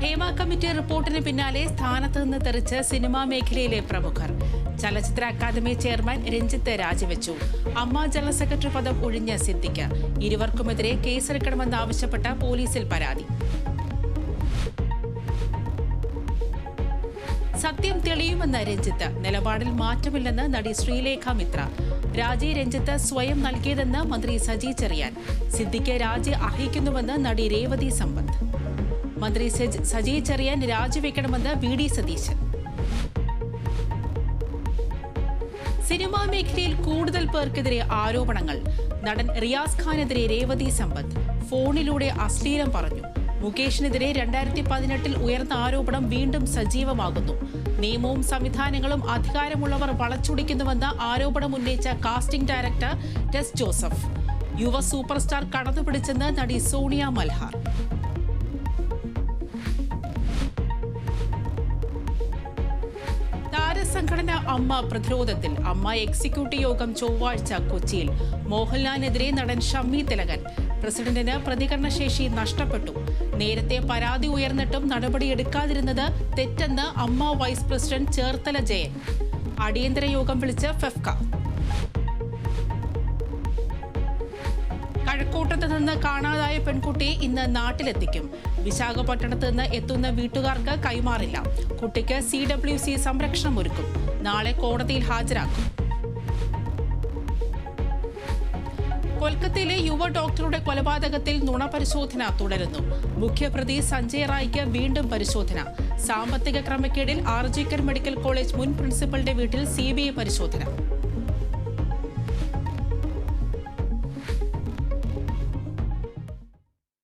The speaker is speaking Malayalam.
ഹേമ കമ്മിറ്റി റിപ്പോർട്ടിന് പിന്നാലെ സ്ഥാനത്ത് നിന്ന് തെറിച്ച് സിനിമാ മേഖലയിലെ പ്രമുഖർ. ചലച്ചിത്ര അക്കാദമി ചെയർമാൻ രഞ്ജിത്ത് രാജിവെച്ചു. അമ്മ ജനറൽ സെക്രട്ടറി പദം ഒഴിഞ്ഞ സിദ്ദിഖ്. ഇരുവർക്കുമെതിരെ കേസെടുക്കണമെന്നാവശ്യപ്പെട്ട പോലീസിൽ പരാതി. സത്യം തെളിയുമെന്ന് രഞ്ജിത്ത്. നിലപാടിൽ മാറ്റമില്ലെന്ന് നടി ശ്രീലേഖ മിത്ര. രാജി രഞ്ജിത്ത് സ്വയം നൽകിയതെന്ന് മന്ത്രി സജി ചെറിയാൻ. സിദ്ദിഖ് രാജി അർഹിക്കുന്നുവെന്ന് നടി രേവതി സമ്പത്ത്. മന്ത്രി സജി ചെറിയാൻ രാജിവെക്കണമെന്ന് വി.ഡി. സതീശൻ. സിനിമാ മേഖലയിൽ കൂടുതൽ പേർക്കെതിരെ ആരോപണങ്ങൾ. നടൻ റിയാസ് ഖാനെതിരെ രേവതി സമ്പത്ത്. ഫോണിലൂടെ അശ്ലീലം പറഞ്ഞു. മുകേഷിനെതിരെ 2018 ഉയർന്ന ആരോപണം വീണ്ടും സജീവമാകുന്നു. നിയമവും സംവിധാനങ്ങളും അധികാരമുള്ളവർ വളച്ചൊടിക്കുന്നുവെന്ന ആരോപണം ഉന്നയിച്ച കാസ്റ്റിംഗ് ഡയറക്ടർ ടെസ് ജോസഫ്. യുവ സൂപ്പർ സ്റ്റാർ കടന്നുപിടിച്ചെന്ന് നടി സോണിയ മൽഹാർ. താരസംഘടന അമ്മ പ്രതിരോധത്തിൽ. അമ്മ എക്സിക്യൂട്ടീവ് യോഗം ചൊവ്വാഴ്ച കൊച്ചിയിൽ. മോഹൻലാലിനെതിരെ നടൻ ഷമ്മി തിലകൻ. പ്രസിഡന്റിന് പ്രതികരണശേഷി നഷ്ടപ്പെട്ടു. നേരത്തെ പരാതി ഉയർന്നിട്ടും നടപടിയെടുക്കാതിരുന്നത് തെറ്റെന്ന് അമ്മ വൈസ് പ്രസിഡന്റ് ചേർത്തല ജയൻ. അടിയന്തര യോഗം വിളിച്ച് ഫെഫ്ക. കഴക്കൂട്ടത്ത് നിന്ന് കാണാതായ പെൺകുട്ടിയെ ഇന്ന് നാട്ടിലെത്തിക്കും. വിശാഖപട്ടണത്ത് നിന്ന് എത്തുന്ന വീട്ടുകാർക്ക് കൈമാറില്ല. കുട്ടിക്ക് CWC സംരക്ഷണം ഒരുക്കും. നാളെ കോടതിയിൽ ഹാജരാക്കും. കൊൽക്കത്തയിലെ യുവ ഡോക്ടറുടെ കൊലപാതകത്തിൽ നുണപരിശോധന തുടരുന്നു. മുഖ്യപ്രതി സഞ്ജയ് റായ്ക്ക് വീണ്ടും പരിശോധന. സാമ്പത്തിക ക്രമക്കേടിൽ RGKR മെഡിക്കൽ കോളേജ് മുൻ പ്രിൻസിപ്പലിന്റെ വീട്ടിൽ CBI പരിശോധന.